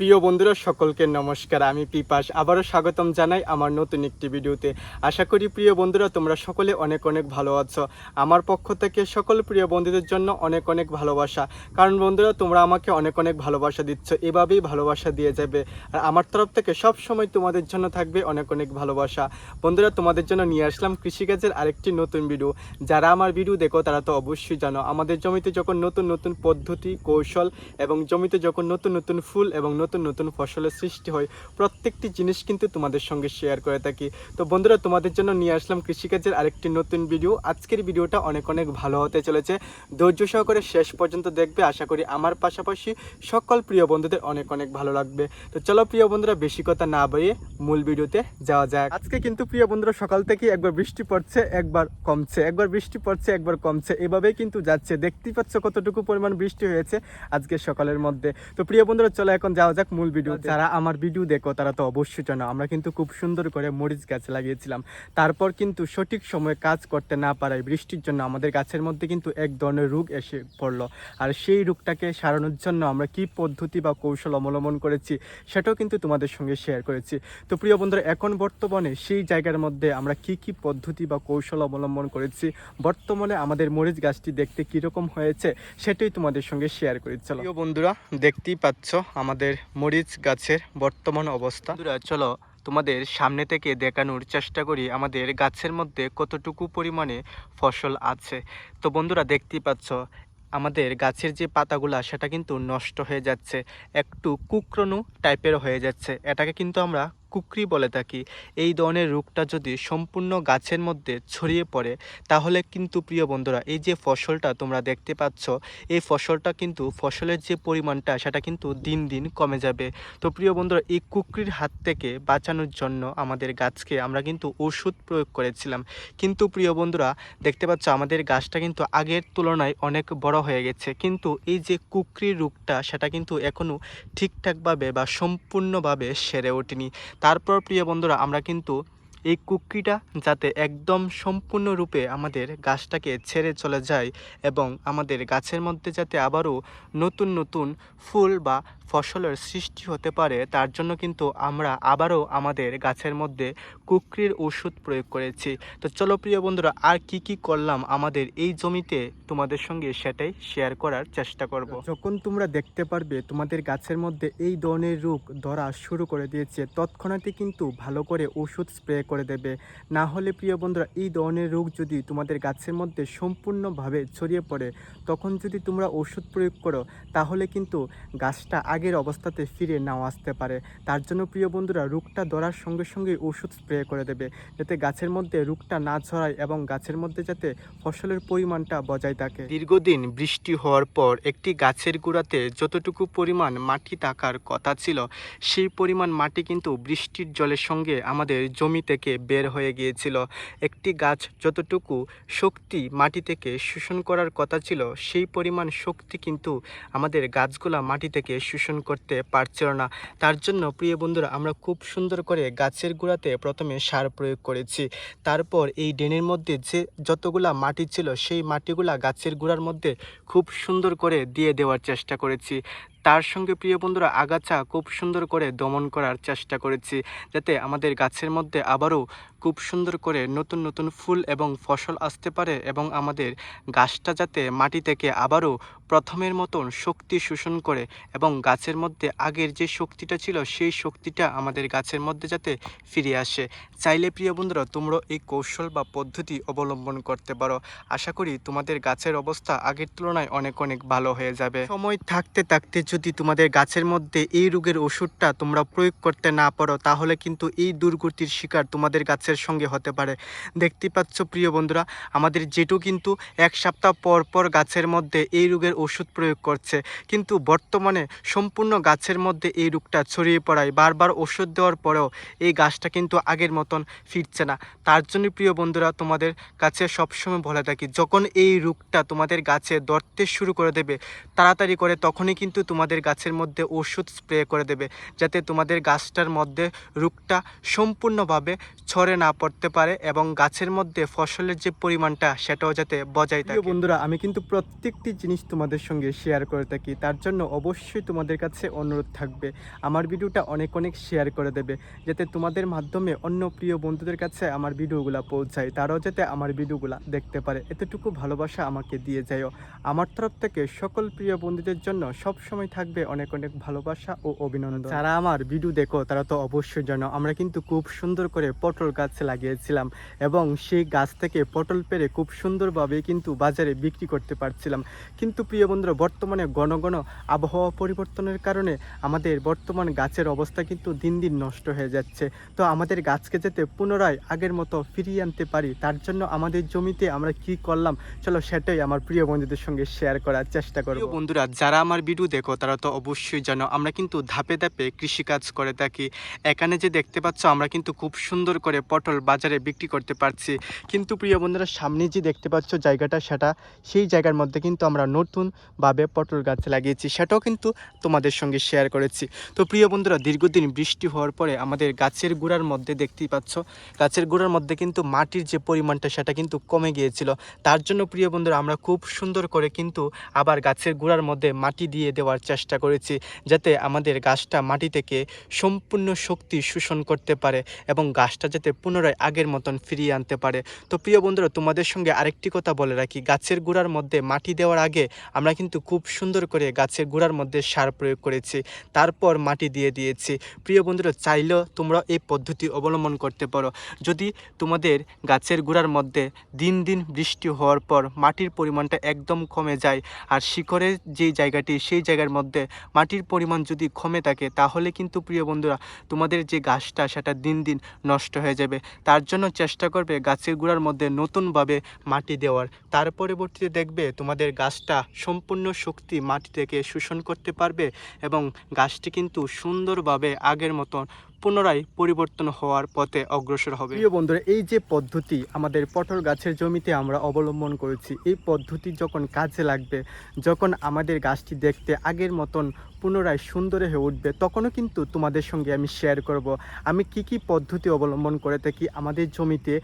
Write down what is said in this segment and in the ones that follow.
প্রিয় বন্ধুরা সকলকে নমস্কার। আমি পিপাস আবারও স্বাগতম জানাই আমার নতুন একটি ভিডিওতে। আশা করি প্রিয় বন্ধুরা তোমরা সকলে অনেক অনেক ভালো আছো। আমার পক্ষ থেকে সকল প্রিয় বন্ধুদের জন্য অনেক অনেক ভালোবাসা। কারণ বন্ধুরা তোমরা আমাকে অনেক অনেক ভালোবাসা দিচ্ছ, এভাবেই ভালোবাসা দিয়ে যাবে। আর আমার তরফ থেকে সব সময় তোমাদের জন্য থাকবে অনেক অনেক ভালোবাসা। বন্ধুরা তোমাদের জন্য নিয়ে আসলাম কৃষিকাজের আরেকটি নতুন ভিডিও। যারা আমার ভিডিও দেখো তারা তো অবশ্যই জানো আমাদের জমিতে যখন নতুন নতুন পদ্ধতি কৌশল এবং জমিতে যখন নতুন নতুন ফুল এবং নতুন নতুন ফসলের সৃষ্টি হয়, প্রত্যেকটি জিনিস কিন্তু তোমাদের সঙ্গে শেয়ার করে থাকি। তো বন্ধুরা তোমাদের জন্য নিয়ে আসলাম কৃষিকাজের আরেকটি নতুন ভিডিও। আজকের ভিডিওটা অনেক অনেক ভালো হতে চলেছে, ধৈর্য সহকারে শেষ পর্যন্ত দেখবে। আশা করি আমার পাশাপাশি সকল প্রিয় বন্ধুদের অনেক অনেক ভালো লাগবে। তো চলো প্রিয় বন্ধুরা বেশি কথা না বাড়িয়ে মূল ভিডিওতে যাওয়া যাক। আজকে কিন্তু প্রিয় বন্ধুরা সকাল থেকে একবার বৃষ্টি পড়ছে একবার কমছে, একবার বৃষ্টি পড়ছে একবার কমছে, এভাবেই কিন্তু যাচ্ছে। দেখতেই পাচ্ছ কতটুকু পরিমাণ বৃষ্টি হয়েছে আজকে সকালের মধ্যে। তো প্রিয় বন্ধুরা চলো এখন যাওয়া যাক মূল ভিডিও। যারা আমার ভিডিও দেখো তারা তো অবশ্যই জানো আমরা কিন্তু খুব সুন্দর করে মরিচ গাছ লাগিয়েছিলাম। তারপর কিন্তু সঠিক সময়ে কাজ করতে না পারায় বৃষ্টির জন্য আমাদের গাছের মধ্যে কিন্তু এক ধরনের রোগ এসে পড়লো। আর সেই রোগটাকে সারানোর জন্য আমরা কি পদ্ধতি বা কৌশল অবলম্বন করেছি সেটাও কিন্তু তোমাদের সঙ্গে শেয়ার করেছি। তো প্রিয় বন্ধুরা এখন বর্তমানে সেই জায়গার মধ্যে আমরা কি পদ্ধতি বা কৌশল অবলম্বন করেছি, বর্তমানে আমাদের মরিচ গাছটি দেখতে কীরকম হয়েছে সেটাই তোমাদের সঙ্গে শেয়ার করি। চলো প্রিয় বন্ধুরা দেখতেই পাচ্ছ আমাদের মরিচ গাছের বর্তমান অবস্থা। বন্ধুরা চলো তোমাদের সামনে থেকে দেখানোর চেষ্টা করি আমাদের গাছের মধ্যে কতটুকু পরিমাণে ফসল আছে। তো বন্ধুরা দেখতেই পাচ্ছ আমাদের গাছের যে পাতাগুলা সেটা কিন্তু নষ্ট হয়ে যাচ্ছে, একটু কুকরানো টাইপের হয়ে যাচ্ছে। এটাকে কিন্তু আমরা কুকরি বলে থাকি। এই ধরনের রোগটা যদি সম্পূর্ণ গাছের মধ্যে ছড়িয়ে পড়ে তাহলে কিন্তু প্রিয় বন্ধুরা এই যে ফসলটা তোমরা দেখতে পাচ্ছ এই ফসলটা কিন্তু ফসলের যে পরিমাণটা সেটা কিন্তু দিন দিন কমে যাবে। তো প্রিয় বন্ধুরা এই কুকরির হাত থেকে বাঁচানোর জন্য আমাদের গাছকে আমরা কিন্তু ওষুধ প্রয়োগ করেছিলাম। কিন্তু প্রিয় বন্ধুরা দেখতে পাচ্ছ আমাদের গাছটা কিন্তু আগের তুলনায় অনেক বড় হয়ে গেছে, কিন্তু এই যে কুকরির রোগটা সেটা কিন্তু এখনও ঠিকঠাকভাবে বা সম্পূর্ণভাবে সেরে ওঠেনি। তারপর প্রিয় বন্ধুরা আমরা কিন্তু এই কুকরিটা যাতে একদম সম্পূর্ণরূপে আমাদের গাছটাকে ছেড়ে চলে যায় এবং আমাদের গাছের মধ্যে যাতে আবারও নতুন নতুন ফুল বা ফসলের সৃষ্টি হতে পারে তার জন্য কিন্তু আমরা আবারও আমাদের গাছের মধ্যে কুকরির ওষুধ প্রয়োগ করেছি। তো চলো প্রিয় বন্ধুরা আর কি করলাম আমাদের এই জমিতে তোমাদের সঙ্গে সেটাই শেয়ার করার চেষ্টা করব। যখন তোমরা দেখতে পারবে তোমাদের গাছের মধ্যে এই ধরনের রোগ ধরা শুরু করে দিয়েছে তৎক্ষণাৎই কিন্তু ভালো করে ওষুধ স্প্রে করে দেবে। না হলে প্রিয় বন্ধুরা এই ধরনের রোগ যদি তোমাদের গাছের মধ্যে সম্পূর্ণভাবে ছড়িয়ে পড়ে তখন যদি তোমরা ওষুধ প্রয়োগ করো তাহলে কিন্তু গাছটা আগের অবস্থাতে ফিরে নাও আসতে পারে। তার জন্য প্রিয় বন্ধুরা রোগটা ধরার সঙ্গে সঙ্গে ওষুধ স্প্রে করে দেবে যাতে গাছের মধ্যে রোগটা না ছড়ায় এবং গাছের মধ্যে যাতে ফসলের পরিমাণটা বজায় থাকে। দীর্ঘদিন বৃষ্টি হওয়ার পর একটি গাছের গোড়াতে যতটুকু পরিমাণ মাটি থাকার কথা ছিল সেই পরিমাণ মাটি কিন্তু বৃষ্টির জলের সঙ্গে আমাদের জমি থেকে বের হয়ে গিয়েছিল। একটি গাছ যতটুকু শক্তি মাটি থেকে শোষণ করার কথা ছিল সেই পরিমাণ শক্তি কিন্তু আমাদের গাছগুলা মাটি থেকে শোষণ করতে পারছিল না। তার জন্য প্রিয় বন্ধুরা আমরা খুব সুন্দর করে গাছের গোড়াতে প্রথমে সার প্রয়োগ করেছি। তারপর এই ড্রেনের মধ্যে যে যতগুলা মাটি ছিল সেই মাটিগুলা গাছের গোড়ার মধ্যে খুব সুন্দর করে দিয়ে দেওয়ার চেষ্টা করেছি। তার সঙ্গে প্রিয় বন্ধুরা আগাছা খুব সুন্দর করে দমন করার চেষ্টা করেছি যাতে আমাদের গাছের মধ্যে আবারও খুব সুন্দর করে নতুন নতুন ফুল এবং ফসল আসতে পারে এবং আমাদের গাছটা যাতে মাটি থেকে আবারও প্রথমের মতন শক্তি শোষণ করে এবং গাছের মধ্যে আগের যে শক্তিটা ছিল সেই শক্তিটা আমাদের গাছের মধ্যে যাতে ফিরে আসে। চাইলে প্রিয় বন্ধুরা তোমরা এই কৌশল বা পদ্ধতি অবলম্বন করতে পারো। আশা করি তোমাদের গাছের অবস্থা আগের তুলনায় অনেক অনেক ভালো হয়ে যাবে। সময় থাকতে থাকতে যদি তোমাদের গাছের মধ্যে এই রোগের ওষুধটা তোমরা প্রয়োগ করতে না পারো তাহলে কিন্তু এই দুর্গতির শিকার তোমাদের গাছের সঙ্গে হতে পারে। দেখতে পাচ্ছ প্রিয় বন্ধুরা আমাদের জেঠু কিন্তু এক সপ্তাহ পর পর গাছের মধ্যে এই রোগের ওষুধ প্রয়োগ করছে, কিন্তু বর্তমানে সম্পূর্ণ গাছের মধ্যে এই রোগটা ছড়িয়ে পড়ায় বারবার ওষুধ দেওয়ার পরেও এই গাছটা কিন্তু আগের মতন ফিরছে না। তার জন্য প্রিয় বন্ধুরা তোমাদের কাছে সবসময় বলে থাকি যখন এই রোগটা তোমাদের গাছে ধরতে শুরু করে দেবে তাড়াতাড়ি করে তখনই কিন্তু তোমাদের তোমাদের গাছের মধ্যে ওষুধ স্প্রে করে দেবে, যাতে তোমাদের গাছটার মধ্যে রোগটা সম্পূর্ণভাবে ছড়ে না পড়তে পারে এবং গাছের মধ্যে ফসলের যে পরিমাণটা সেটাও যাতে বজায় থাকে। বন্ধুরা, আমি কিন্তু প্রত্যেকটি জিনিস তোমাদের সঙ্গে শেয়ার করে থাকি, তার জন্য অবশ্যই তোমাদের কাছে অনুরোধ থাকবে আমার ভিডিওটা অনেক অনেক শেয়ার করে দেবে, যাতে তোমাদের মাধ্যমে অন্য প্রিয় বন্ধুদের কাছে আমার ভিডিওগুলো পৌঁছায়, তারাও যাতে আমার ভিডিওগুলো দেখতে পারে। এতটুকু ভালোবাসা আমাকে দিয়ে যাও। আমার তরফ থেকে সকল প্রিয় বন্ধুদের জন্য সব সময় থাকবে অনেক অনেক ভালোবাসা ও অভিনন্দন। যারা আমার ভিডিও দেখো তারা তো অবশ্যই জানো, আমরা কিন্তু খুব সুন্দর করে পটল গাছ লাগিয়েছিলাম এবং সেই গাছ থেকে পটল পেরে খুব সুন্দরভাবে কিন্তু বাজারে বিক্রি করতে পারছিলাম। কিন্তু প্রিয় বন্ধুরা, বর্তমানে ঘন ঘন আবহাওয়া পরিবর্তনের কারণে আমাদের বর্তমান গাছের অবস্থা কিন্তু দিন দিন নষ্ট হয়ে যাচ্ছে। তো আমাদের গাছকে যাতে পুনরায় আগের মতো ফিরিয়ে আনতে পারি, তার জন্য আমাদের জমিতে আমরা কি করলাম, চলো সেটাই আমার প্রিয় বন্ধুদের সঙ্গে শেয়ার করার চেষ্টা করব। বন্ধুরা, যারা আমার ভিডিও দেখো তারা তো অবশ্যই জানো, আমরা কিন্তু ধাপে ধাপে কৃষিকাজ করে থাকি। এখানে যে দেখতে পাচ্ছ, আমরা কিন্তু খুব সুন্দর করে পটল বাজারে বিক্রি করতে পারছি। কিন্তু প্রিয় বন্ধুরা, সামনে যে দেখতে পাচ্ছ জায়গাটা, সেই জায়গার মধ্যে কিন্তু আমরা নতুনভাবে পটল গাছ লাগিয়েছি, সেটাও কিন্তু তোমাদের সঙ্গে শেয়ার করেছি। তো প্রিয় বন্ধুরা, দীর্ঘদিন বৃষ্টি হওয়ার পরে আমাদের গাছের গোড়ার মধ্যে দেখতেই পাচ্ছ, গাছের গোড়ার মধ্যে কিন্তু মাটির যে পরিমাণটা সেটা কিন্তু কমে গিয়েছিল। তার জন্য প্রিয় বন্ধুরা, আমরা খুব সুন্দর করে কিন্তু আবার গাছের গোড়ার মধ্যে মাটি দিয়ে দেওয়ার চেষ্টা করেছি, যাতে আমাদের গাছটা মাটি থেকে সম্পূর্ণ শক্তি শোষণ করতে পারে এবং গাছটা যাতে পুনরায় আগের মতন ফিরিয়ে আনতে পারে। তো প্রিয় বন্ধুরা, তোমাদের সঙ্গে আরেকটি কথা বলে রাখি, গাছের গোড়ার মধ্যে মাটি দেওয়ার আগে আমরা কিন্তু খুব সুন্দর করে গাছের গোড়ার মধ্যে সার প্রয়োগ করেছি, তারপর মাটি দিয়ে দিয়েছি। প্রিয় বন্ধুরা, চাইলেও তোমরা এই পদ্ধতি অবলম্বন করতে পারো। যদি তোমাদের গাছের গোড়ার মধ্যে দিন দিন বৃষ্টি হওয়ার পর মাটির পরিমাণটা একদম কমে যায়, আর শিকড়ের যেই জায়গাটি সেই জায়গার মধ্যে মাটির পরিমাণ যদি কমে থাকে, তাহলে কিন্তু প্রিয় বন্ধুরা, তোমাদের যে গাছটা সেটা দিন দিন নষ্ট হয়ে যাবে। তার জন্য চেষ্টা করবে গাছের গোড়ার মধ্যে নতুনভাবে মাটি দেওয়ার। তার পরবর্তীতে দেখবে তোমাদের গাছটা সম্পূর্ণ শক্তি মাটি থেকে শোষণ করতে পারবে এবং গাছটি কিন্তু সুন্দরভাবে আগের মতন পুনরায় পরিবর্তন হওয়ার পথে অগ্রসর হবে। প্রিয় বন্ধুরা, এই যে পদ্ধতি আমাদের পটল গাছের জমিতে আমরা অবলম্বন করেছি, এই পদ্ধতি যখন কাজে লাগবে, যখন আমাদের গাছটি দেখতে আগের মতন পুনরায় সুন্দর হয়ে উঠবে, তখনও কিন্তু তোমাদের সঙ্গে আমি শেয়ার করব আমি কি পদ্ধতি অবলম্বন করে থাকি আমাদের জমিতে।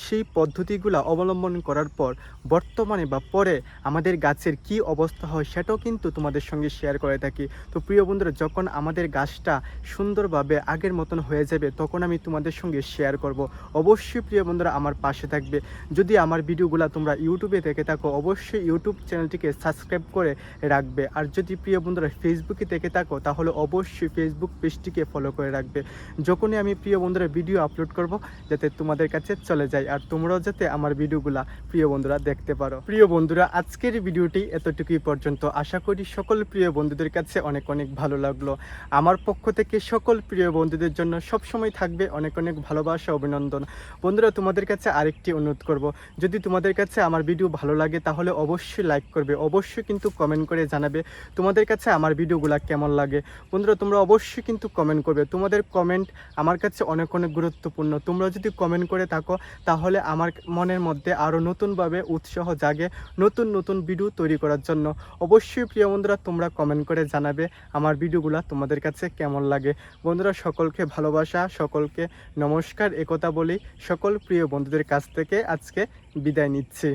সেই পদ্ধতিগুলো অবলম্বন করার পর বর্তমানে বা পরে আমাদের গাছের কি অবস্থা হয় সেটাও কিন্তু তোমাদের সঙ্গে শেয়ার করে থাকি। তো প্রিয় বন্ধুরা, যখন আমাদের গাছটা সুন্দরভাবে আগের মতন হয়ে যাবে, তখন আমি তোমাদের সঙ্গে শেয়ার করব। অবশ্যই প্রিয় বন্ধুরা আমার পাশে থাকবে। যদি আমার ভিডিওগুলো তোমরা ইউটিউবে দেখে থাকো, অবশ্যই ইউটিউব চ্যানেলটিকে সাবস্ক্রাইব করে রাখবে। আর যদি প্রিয় বন্ধুরা ফেসবুকে দেখে থাকো, তাহলে অবশ্যই ফেসবুক পেজটিকে ফলো করে রাখবে। যখনই আমি প্রিয় বন্ধুরা ভিডিও আপলোড করব, যাতে তোমাদের কাছে চলে যায় আর তোমরাও যাতে আমার ভিডিওগুলা প্রিয় বন্ধুরা দেখতে পারো। প্রিয় বন্ধুরা, আজকের ভিডিওটি এতটুকুই পর্যন্ত। আশা করি সকল প্রিয় বন্ধুদের কাছে অনেক অনেক ভালো লাগলো। আমার পক্ষ থেকে সকল প্রিয় বন্ধুদের জন্য সবসময় থাকবে অনেক অনেক ভালোবাসা, অভিনন্দন। বন্ধুরা, তোমাদের কাছে আরেকটি অনুরোধ করব, যদি তোমাদের কাছে আমার ভিডিও ভালো লাগে তাহলে অবশ্যই লাইক করবে, অবশ্যই কিন্তু কমেন্ট করে জানাবে তোমাদের কাছে আমার ভিডিওগুলো কেমন লাগে। বন্ধুরা, তোমরা অবশ্যই কিন্তু কমেন্ট করবে, তোমাদের কমেন্ট আমার কাছে অনেক অনেক গুরুত্বপূর্ণ। তোমরা যদি কমেন্ট করে থাকো, তাহলে আমার মনের মধ্যে আরও নতুনভাবে উৎসাহ জাগে নতুন নতুন ভিডিও তৈরি করার জন্য। অবশ্যই প্রিয় বন্ধুরা, তোমরা কমেন্ট করে জানাবে আমার ভিডিওগুলো তোমাদের কাছে কেমন লাগে। বন্ধুরা, সকলকে ভালোবাসা, সকলকে নমস্কার একথা বলি সকল প্রিয় বন্ধুদের কাছ থেকে আজকে বিদায় নিচ্ছি।